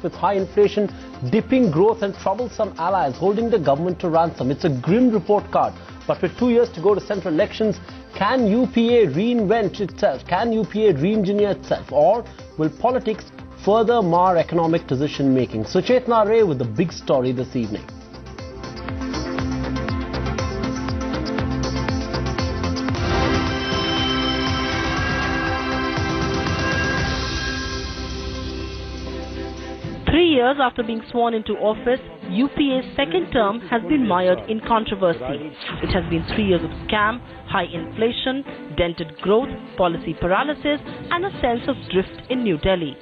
with high inflation, dipping growth and troublesome allies holding the government to ransom. It's a grim report card. But with 2 years to go to central elections, can UPA reinvent itself? Can UPA re-engineer itself? Or will politics further mar economic decision-making? Suchetna Ray with the big story this evening. Years after being sworn into office, UPA's second term has been mired in controversy. It has been 3 years of scam, high inflation, dented growth, policy paralysis and a sense of drift in New Delhi.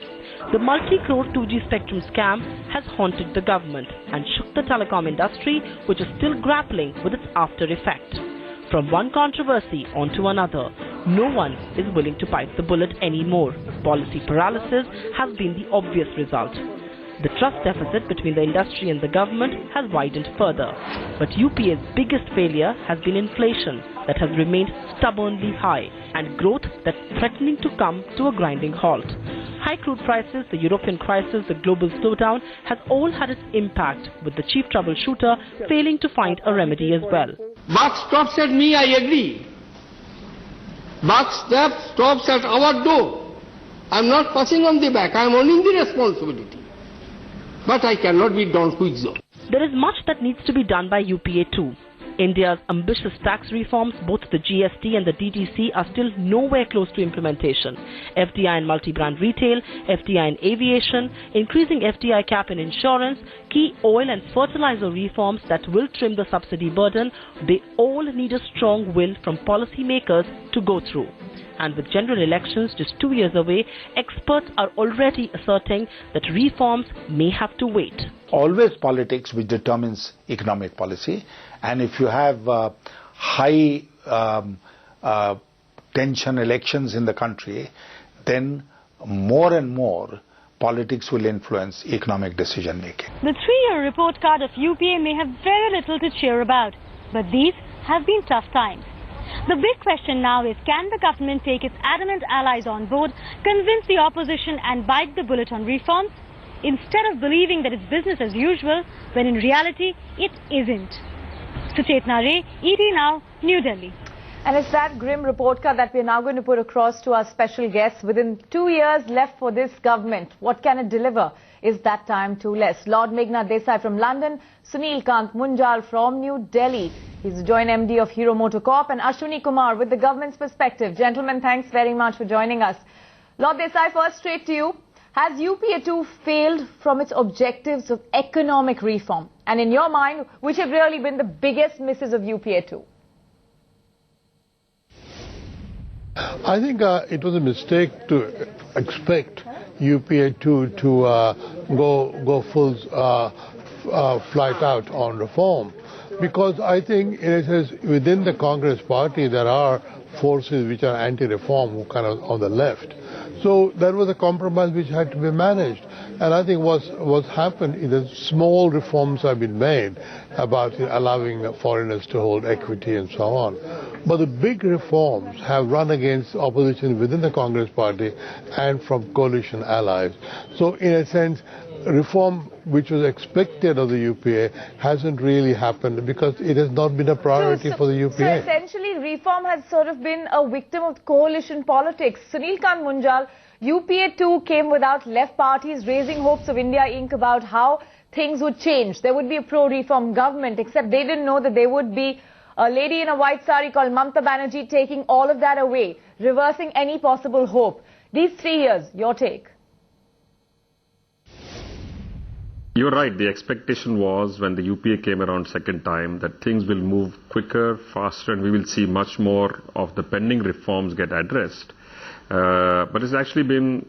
The multi-crore 2G spectrum scam has haunted the government and shook the telecom industry, which is still grappling with its after effect. From one controversy onto another, no one is willing to bite the bullet anymore. Policy paralysis has been the obvious result. The trust deficit between the industry and the government has widened further. But UPA's biggest failure has been inflation that has remained stubbornly high and growth that's threatening to come to a grinding halt. High crude prices, the European crisis, the global slowdown has all had its impact, with the chief troubleshooter failing to find a remedy as well. Buck stops at me, I agree. Buck stops at our door. I'm not passing on the back, I'm owning the responsibility. But I cannot be Don Quixote. There is much that needs to be done by UPA too. India's ambitious tax reforms, both the GST and the DTC, are still nowhere close to implementation. FDI in multi-brand retail, FDI in aviation, increasing FDI cap in insurance, key oil and fertilizer reforms that will trim the subsidy burden, they all need a strong will from policymakers to go through. And with general elections just 2 years away, experts are already asserting that reforms may have to wait. Always politics which determines economic policy, and if you have high tension elections in the country, then more and more politics will influence economic decision making. The 3-year report card of UPA may have very little to cheer about, but these have been tough times. The big question now is, can the government take its adamant allies on board, convince the opposition and bite the bullet on reforms, instead of believing that it's business as usual, when in reality it isn't? Suchetna Ray, ET Now, New Delhi. And it's that grim report card that we're now going to put across to our special guests. Within 2 years left for this government, what can it deliver? Is that time too less? Lord Meghnad Desai from London, Sunil Kant Munjal from New Delhi. He's the joint MD of Hero Motor Corp, and Ashwini Kumar with the government's perspective. Gentlemen, thanks very much for joining us. Lord Desai, first straight to you. Has UPA2 failed from its objectives of economic reform? And in your mind, which have really been the biggest misses of UPA2? I think it was a mistake to expect UPA2 to go full flight out on reform, because I think it is within the Congress party there are forces which are anti-reform who kind of on the left. So that was a compromise which had to be managed. And I think what's happened is that small reforms have been made about allowing foreigners to hold equity and so on. But the big reforms have run against opposition within the Congress party and from coalition allies. So in a sense, reform which was expected of the UPA hasn't really happened because it has not been a priority for the UPA. So essentially reform has sort of been a victim of coalition politics. Sunil Kant Munjal, UPA2 came without left parties raising hopes of India Inc. about how things would change. There would be a pro-reform government, except they didn't know that there would be a lady in a white sari called Mamata Banerjee taking all of that away, reversing any possible hope. These 3 years, your take? You're right. The expectation was when the UPA came around second time that things will move quicker, faster, and we will see much more of the pending reforms get addressed. But it's actually been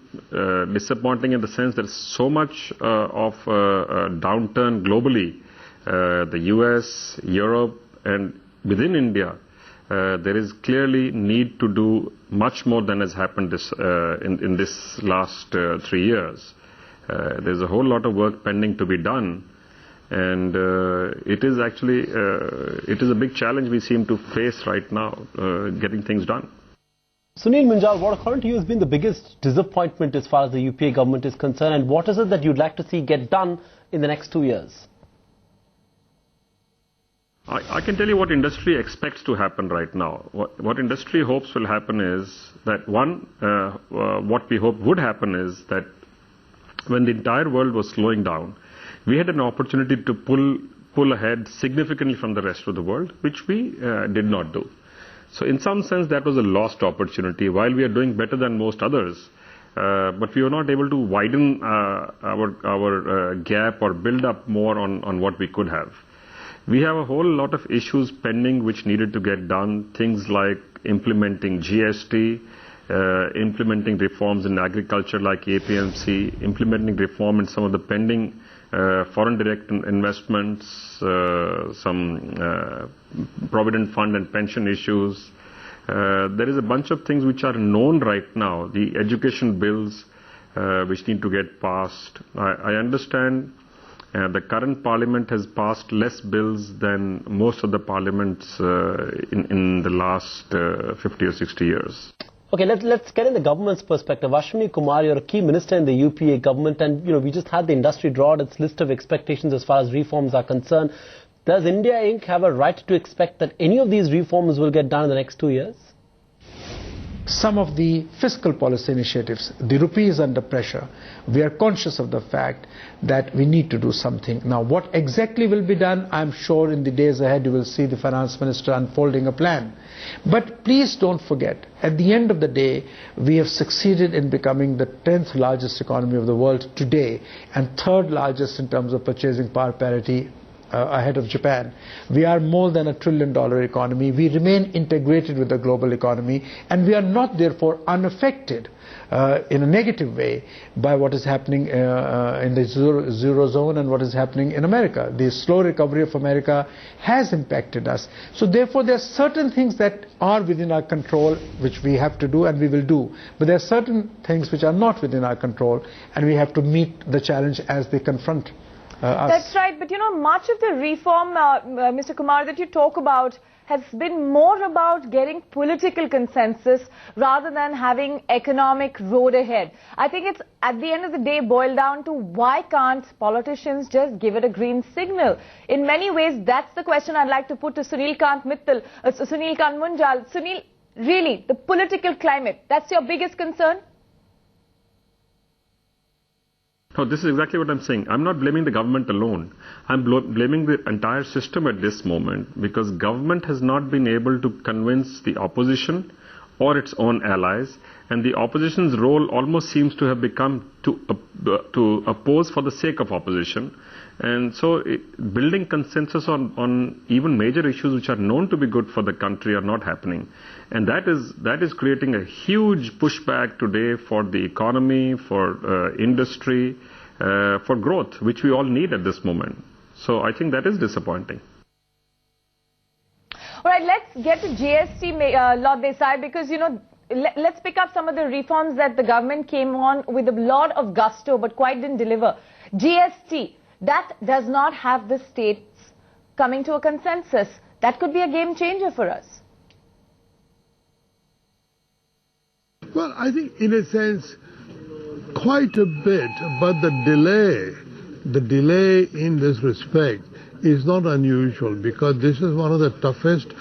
disappointing in the sense there's so much of a downturn globally. The US, Europe, and within India, there is clearly need to do much more than has happened in this last 3 years. There's a whole lot of work pending to be done, and it is actually a big challenge we seem to face right now, getting things done. Sunil Munjal, what according to you has been the biggest disappointment as far as the UPA government is concerned, and what is it that you'd like to see get done in the next 2 years? I can tell you what industry expects to happen right now. What industry hopes will happen is that what we hope would happen is that when the entire world was slowing down, we had an opportunity to pull ahead significantly from the rest of the world, which we did not do. So in some sense, that was a lost opportunity. While we are doing better than most others, but we were not able to widen our gap or build up more on what we could have. We have a whole lot of issues pending which needed to get done, things like implementing GST, implementing reforms in agriculture like APMC, implementing reform in some of the pending foreign direct investments, some provident fund and pension issues. There is a bunch of things which are known right now, the education bills which need to get passed. I understand the current parliament has passed less bills than most of the parliaments in the last 50 or 60 years. Okay, let's get in the government's perspective. Ashwini Kumar, you're a key minister in the UPA government, and we just had the industry draw out its list of expectations as far as reforms are concerned. Does India Inc. have a right to expect that any of these reforms will get done in the next 2 years? Some of the fiscal policy initiatives, the rupee is under pressure. We are conscious of the fact that we need to do something. Now, what exactly will be done, I'm sure in the days ahead you will see the finance minister unfolding a plan. But please don't forget, at the end of the day, we have succeeded in becoming the 10th largest economy of the world today and 3rd largest in terms of purchasing power parity ahead of Japan. We are more than $1 trillion economy. We remain integrated with the global economy, and we are not therefore unaffected in a negative way by what is happening in the Eurozone and what is happening in America. The slow recovery of America has impacted us. So therefore there are certain things that are within our control which we have to do and we will do. But there are certain things which are not within our control, and we have to meet the challenge as they confront us. That's right, but much of the reform, Mr. Kumar, that you talk about has been more about getting political consensus rather than having economic road ahead. I think it's at the end of the day boiled down to why can't politicians just give it a green signal? In many ways, that's the question I'd like to put to Sunil Kant Munjal. Sunil, really, the political climate, that's your biggest concern? No, this is exactly what I'm saying. I'm not blaming the government alone. I'm blaming the entire system at this moment, because government has not been able to convince the opposition or its own allies, and the opposition's role almost seems to have become to oppose for the sake of opposition. And so building consensus on even major issues which are known to be good for the country are not happening. And that is creating a huge pushback today for the economy, for industry, for growth, which we all need at this moment. So I think that is disappointing. All right, let's get to GST, Lord Desai, because, let's pick up some of the reforms that the government came on with a lot of gusto but quite didn't deliver. GST, that does not have the states coming to a consensus. That could be a game changer for us. Well, I think in a sense, quite a bit, but the delay in this respect is not unusual, because this is one of the toughest